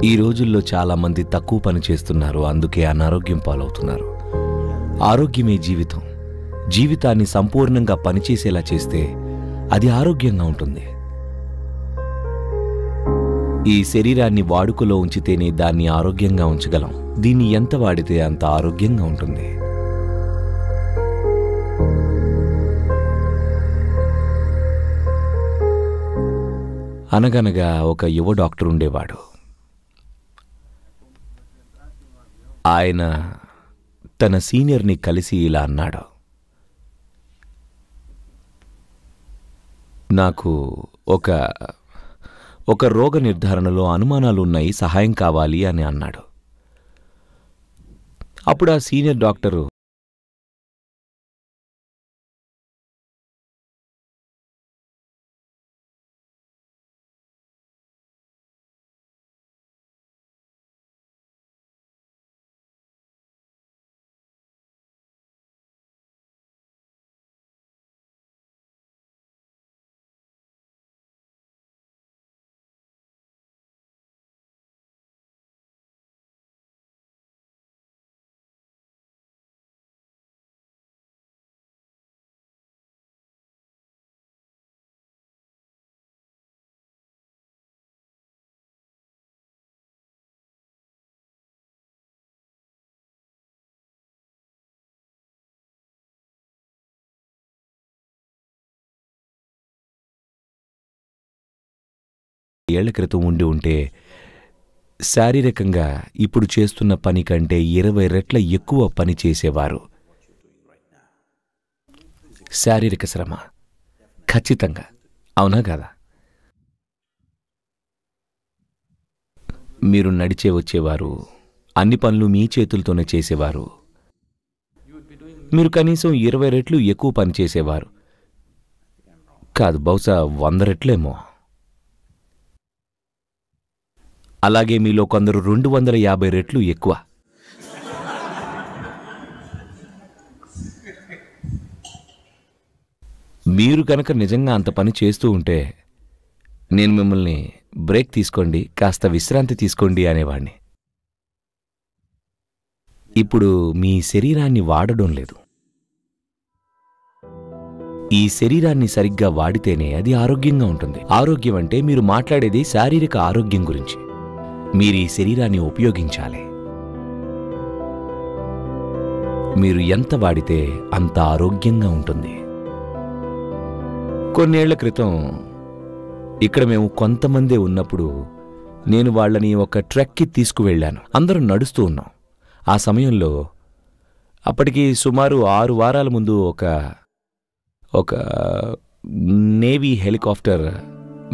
ఈ రోజుల్లో చాలామంది తక్కువ పని చేస్తున్నారు, అందుకే అనారోగ్యం పాలవుతున్నారు. ఆరోగ్యమే జీవితం. జీవితాన్ని సంపూర్ణంగా పనిచేసేలా చేస్తే అది ఆరోగ్యంగా ఉంటుంది. ఈ శరీరాన్ని వాడుకలో ఉంచితేనే దాన్ని ఆరోగ్యంగా ఉంచగలం. దీన్ని ఎంత వాడితే అంత ఆరోగ్యంగా ఉంటుంది. అనగనగా ఒక యువ డాక్టర్ ఉండేవాడు. ఆయన తన సీనియర్ని కలిసి ఇలా అన్నాడు, నాకు ఒక రోగ నిర్ధారణలో అనుమానాలు ఉన్నాయి, సహాయం కావాలి అని అన్నాడు. అప్పుడు ఆ సీనియర్ డాక్టరు, ఏళ్ల క్రితం ఉంటే శారీరకంగా ఇప్పుడు చేస్తున్న పని కంటే 20 రెట్ల ఎక్కువ పని చేసేవారు. శారీరక శ్రమ ఖచ్చితంగా, అవునా కదా? మీరు నడిచే వచ్చేవారు, అన్ని పనులు మీ చేతులతోనే చేసేవారు. మీరు కనీసం 20 రెట్లు ఎక్కువ పని చేసేవారు కాదు, బహుశా 100 రెట్లేమో. అలాగే మీలో కొందరు 250 రెట్లు ఎక్కువ. మీరు కనుక నిజంగా అంత పని చేస్తూ ఉంటే నేను మిమ్మల్ని బ్రేక్ తీసుకోండి, కాస్త విశ్రాంతి తీసుకోండి అనేవాణ్ణి. ఇప్పుడు మీ శరీరాన్ని వాడడం లేదు. ఈ శరీరాన్ని సరిగ్గా వాడితేనే అది ఆరోగ్యంగా ఉంటుంది. ఆరోగ్యం అంటే మీరు మాట్లాడేది శారీరక ఆరోగ్యం గురించి. మీరు ఈ శరీరాన్ని ఉపయోగించాలి. మీరు ఎంత వాడితే అంత ఆరోగ్యంగా ఉంటుంది. కొన్నేళ్ల క్రితం ఇక్కడ మేము కొంతమందే ఉన్నప్పుడు నేను వాళ్ళని ఒక ట్రెక్కి తీసుకువెళ్ళాను. అందరం నడుస్తూ ఉన్నాం. ఆ సమయంలో అప్పటికి సుమారు 6 వారాల ముందు ఒక నేవీ హెలికాప్టర్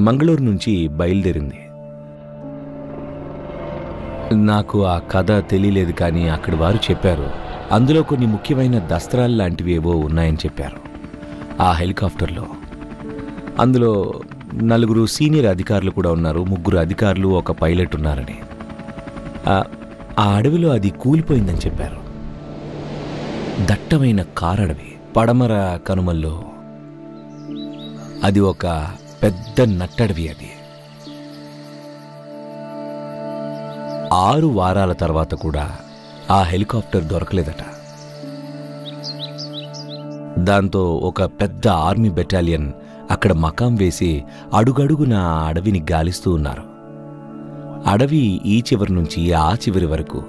మంగళూరు నుంచి బయలుదేరింది. నాకు ఆ కథ తెలియలేదు, కానీ అక్కడి వారు చెప్పారు అందులో కొన్ని ముఖ్యమైన దస్త్రాలు లాంటివి ఏవో ఉన్నాయని చెప్పారు ఆ హెలికాప్టర్లో. అందులో 4 సీనియర్ అధికారులు కూడా ఉన్నారు, 3 అధికారులు, ఒక పైలట్ ఉన్నారని. ఆ అడవిలో అది కూలిపోయిందని చెప్పారు. దట్టమైన కారడవి, పడమర కనుమల్లో అది ఒక పెద్ద నట్టడవి. అది 6 వారాల తర్వాత కూడా ఆ హెలికాప్టర్ దొరకలేదట. దాంతో ఒక పెద్ద ఆర్మీ బెటాలియన్ అక్కడ మకాం వేసి అడుగడుగున ఆ అడవిని గాలిస్తూ ఉన్నారు. అడవి ఈ చివరి నుంచి ఆ చివరి వరకు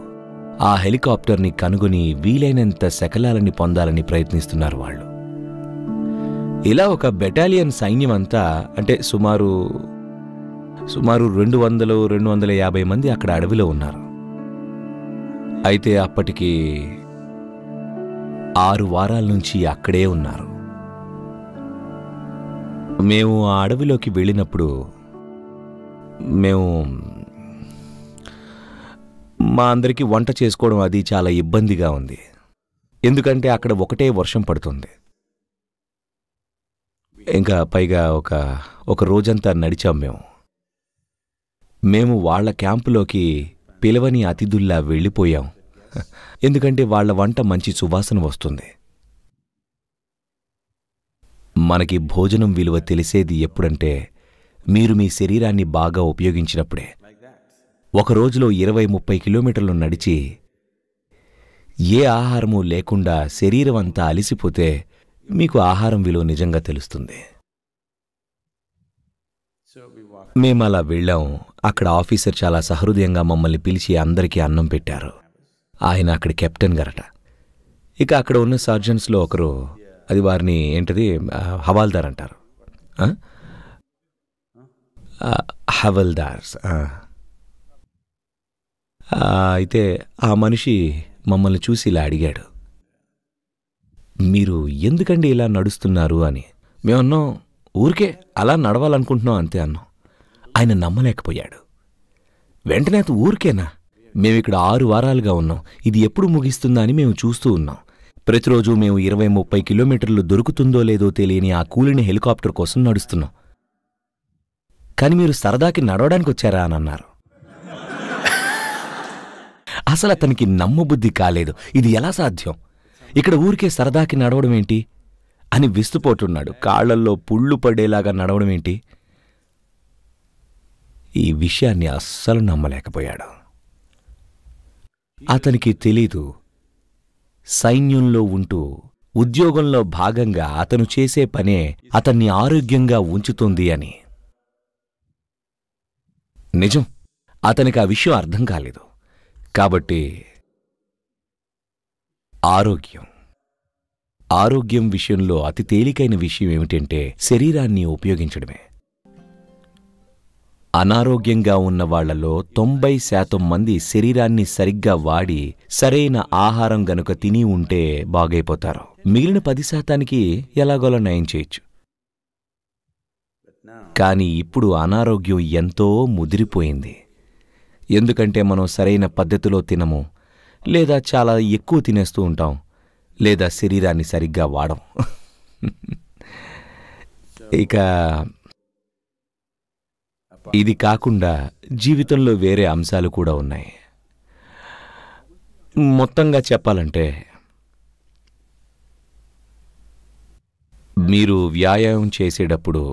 ఆ హెలికాప్టర్ని కనుగొని వీలైనంత శకలాలని పొందాలని ప్రయత్నిస్తున్నారు వాళ్ళు. ఇలా ఒక బెటాలియన్ సైన్యం అంతా, అంటే సుమారు 200-250 మంది అక్కడ అడవిలో ఉన్నారు. అయితే అప్పటికి 6 వారాల నుంచి అక్కడే ఉన్నారు. మేము ఆ అడవిలోకి వెళ్ళినప్పుడు మా అందరికీ వంట చేసుకోవడం అది చాలా ఇబ్బందిగా ఉంది. ఎందుకంటే అక్కడ ఒకటే వర్షం పడుతుంది. ఇంకా పైగా ఒక రోజంతా నడిచాం. మేము వాళ్ల క్యాంపులోకి పిలవని అతిథుల్లా వెళ్ళిపోయాం. ఎందుకంటే వాళ్ల వంట మంచి సువాసన వస్తుంది. మనకి భోజనం విలువ తెలిసేది ఎప్పుడంటే మీరు మీ శరీరాన్ని బాగా ఉపయోగించినప్పుడే. ఒక రోజులో 20-30 కిలోమీటర్లు నడిచి ఏ ఆహారమూ లేకుండా శరీరం అంతా అలిసిపోతే మీకు ఆహారం విలువ నిజంగా తెలుస్తుంది. మేమలా వెళ్ళాం. అక్కడ ఆఫీసర్ చాలా సహృదయంగా మమ్మల్ని పిలిచి అందరికీ అన్నం పెట్టారు. ఆయన అక్కడి కెప్టెన్ గారట. ఇక అక్కడ ఉన్న సర్జన్స్లో ఒకరు, అది వారిని ఏంటది హవాల్దార్ అంటారు, హవల్దార్స్. అయితే ఆ మనిషి మమ్మల్ని చూసి ఇలా అడిగాడు, మీరు ఎందుకండి ఇలా నడుస్తున్నారు అని. మేమన్నాం, ఊరికే అలా నడవాలనుకుంటున్నాం అంతే అన్నాం. ఆయన నమ్మలేకపోయాడు. వెంటనే అతను, ఊరికేనా? మేమిక్కడ 6 వారాలుగా ఉన్నాం, ఇది ఎప్పుడు ముగిస్తుందా అని మేము చూస్తూ ఉన్నాం. ప్రతిరోజు మేము 20-30 కిలోమీటర్లు దొరుకుతుందో లేదో తెలియని ఆ కూలిన హెలికాప్టర్ కోసం నడుస్తున్నాం. కాని మీరు సరదాకి నడవడానికి వచ్చారా అని అన్నారు. అసలు అతనికి నమ్మబుద్ధి కాలేదు. ఇది ఎలా సాధ్యం? ఇక్కడ ఊరికే సరదాకి నడవడం ఏంటి అని విస్తుపోతున్నాడు. కాళ్లల్లో పుళ్ళు పడేలాగా నడవడం ఏంటి? ఈ విషయాన్ని అస్సలు నమ్మలేకపోయాడు. అతనికి తెలీదు, సైన్యంలో ఉంటూ ఉద్యోగంలో భాగంగా అతను చేసే పనే అతన్ని ఆరోగ్యంగా ఉంచుతుంది అని. నిజం, అతనికి ఆ విషయం అర్థం కాలేదు. కాబట్టి ఆరోగ్యం విషయంలో అతి తేలికైన విషయం ఏమిటంటే శరీరాన్ని ఉపయోగించడమే. అనారోగ్యంగా ఉన్న వాళ్లలో 90% మంది శరీరాన్ని సరిగ్గా వాడి సరైన ఆహారం గనుక తిని ఉంటే బాగైపోతారు. మిగిలిన 10%కి ఎలాగోలా నయం చేయొచ్చు. కానీ ఇప్పుడు అనారోగ్యం ఎంతో ముదిరిపోయింది. ఎందుకంటే మనం సరైన పద్ధతిలో తినము, లేదా చాలా ఎక్కువ తినేస్తూ ఉంటాం, లేదా శరీరాన్ని సరిగ్గా వాడం. ఇక ఇది కాకుండా జీవితంలో వేరే అంశాలు కూడా ఉన్నాయి. మొత్తంగా చెప్పాలంటే మీరు వ్యాయామం చేసేటప్పుడు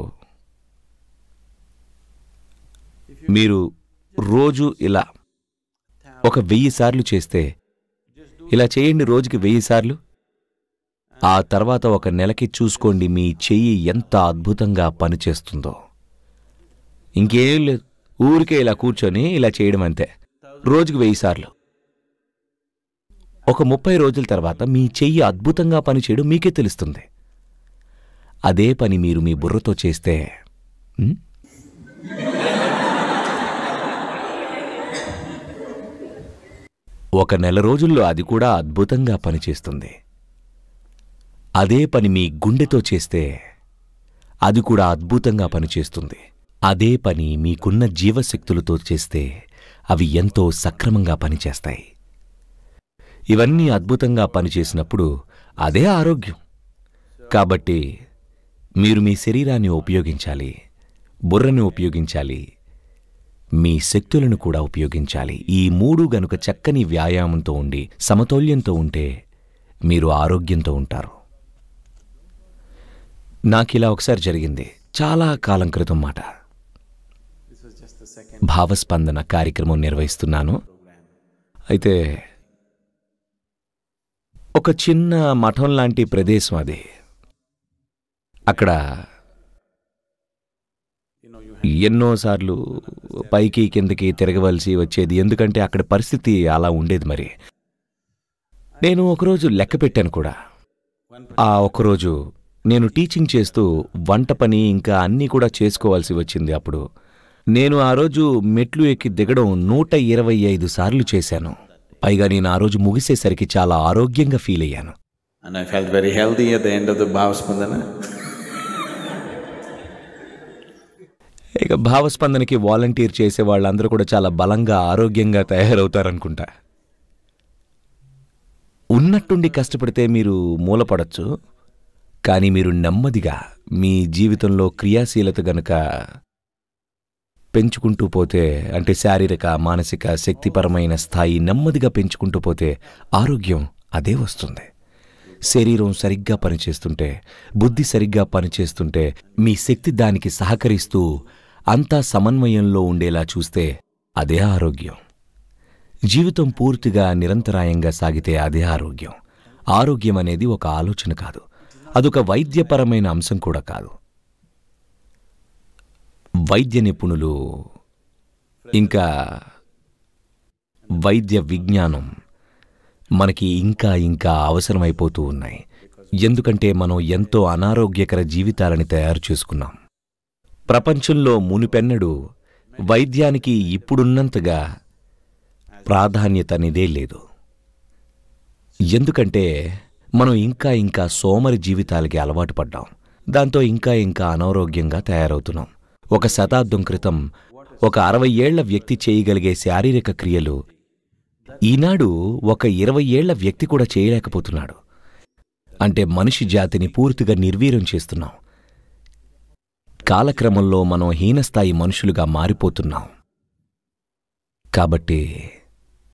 మీరు రోజు ఇలా ఒక 1000 సార్లు చేస్తే, ఇలా చేయండి రోజుకి 1000 సార్లు. ఆ తర్వాత ఒక నెలకి చూసుకోండి మీ చెయ్యి ఎంత అద్భుతంగా పనిచేస్తుందో. ఇంకేం లేదు, ఊరికే ఇలా కూర్చొని ఇలా చేయడం అంతే. రోజుకి 1000 సార్లు. ఒక 30 రోజుల తర్వాత మీ చెయ్యి అద్భుతంగా పనిచేయడం మీకే తెలుస్తుంది. అదే పని మీరు మీ బుర్రతో చేస్తే ఒక నెల రోజుల్లో అది కూడా అద్భుతంగా పనిచేస్తుంది. అదే పని మీ గుండెతో చేస్తే అది కూడా అద్భుతంగా పనిచేస్తుంది. అదే పని మీకున్న జీవశక్తులతో చేస్తే అవి ఎంతో సక్రమంగా పనిచేస్తాయి. ఇవన్నీ అద్భుతంగా పనిచేసినప్పుడు అదే ఆరోగ్యం. కాబట్టి మీరు మీ శరీరాన్ని ఉపయోగించాలి, బుర్రని ఉపయోగించాలి, మీ శక్తులను కూడా ఉపయోగించాలి. ఈ 3 గనుక చక్కని వ్యాయామంతో ఉండి సమతౌల్యంతో ఉంటే మీరు ఆరోగ్యంతో ఉంటారు. నాకిలా ఒకసారి జరిగింది, చాలా కాలం క్రితం మాట. భావస్పందన కార్యక్రమం నిర్వహిస్తున్నాను. అయితే ఒక చిన్న మఠం లాంటి ప్రదేశం అది. అక్కడ ఎన్నోసార్లు పైకి కిందకి తిరగవలసి వచ్చేది. ఎందుకంటే అక్కడ పరిస్థితి అలా ఉండేది. మరి నేను ఒకరోజు లెక్క పెట్టాను కూడా. ఆ ఒకరోజు నేను టీచింగ్ చేస్తూ వంట పని ఇంకా అన్నీ కూడా చేసుకోవాల్సి వచ్చింది. అప్పుడు నేను ఆ రోజు మెట్లు ఎక్కి దిగడం 125 సార్లు చేశాను. పైగా నేను ఆ రోజు ముగిసేసరికి చాలా ఆరోగ్యంగా ఫీల్ అయ్యాను. And I felt very healthy at the end of the Bhavaspandana. ఇక భావస్పందనకి వాలంటీర్ చేసే వాళ్ళందరూ కూడా చాలా బలంగా ఆరోగ్యంగా తయారవుతారనుకుంటా. ఉన్నట్టుండి కష్టపడితే మీరు మూలపడచ్చు. కానీ మీరు నెమ్మదిగా మీ జీవితంలో క్రియాశీలత గనుక పెంచుకుంటూ పోతే, అంటే శారీరక మానసిక శక్తిపరమైన స్థాయి నెమ్మదిగా పెంచుకుంటూ పోతే ఆరోగ్యం అదే వస్తుంది. శరీరం సరిగ్గా పనిచేస్తుంటే, బుద్ధి సరిగ్గా పనిచేస్తుంటే, మీ శక్తి దానికి సహకరిస్తూ అంతా సమన్వయంలో ఉండేలా చూస్తే అదే ఆరోగ్యం. జీవితం పూర్తిగా నిరంతరాయంగా సాగితే అదే ఆరోగ్యం. ఆరోగ్యం అనేది ఒక ఆలోచన కాదు, అదొక వైద్యపరమైన అంశం కూడా కాదు. వైద్య నిపుణులు ఇంకా వైద్య విజ్ఞానం మనకి ఇంకా ఇంకా అవసరమైపోతూ ఉన్నాయి. ఎందుకంటే మనం ఎంతో అనారోగ్యకర జీవితాలని తయారు చేసుకున్నాం. ప్రపంచంలో మునుపెన్నడూ వైద్యానికి ఇప్పుడున్నంతగా ప్రాధాన్యత అనేదే లేదు. ఎందుకంటే మనం ఇంకా ఇంకా సోమరి జీవితాలకి అలవాటు పడ్డాం. దాంతో ఇంకా ఇంకా అనారోగ్యంగా తయారవుతున్నాం. ఒక శతాబ్దం క్రితం ఒక 60 ఏళ్ల వ్యక్తి చేయగలిగే శారీరక క్రియలు ఈనాడు ఒక 20 ఏళ్ల వ్యక్తి కూడా చేయలేకపోతున్నాడు. అంటే మనిషి జాతిని పూర్తిగా నిర్వీర్యం చేస్తున్నాం. కాలక్రమంలో మనం హీనస్థాయి మనుషులుగా మారిపోతున్నాం. కాబట్టి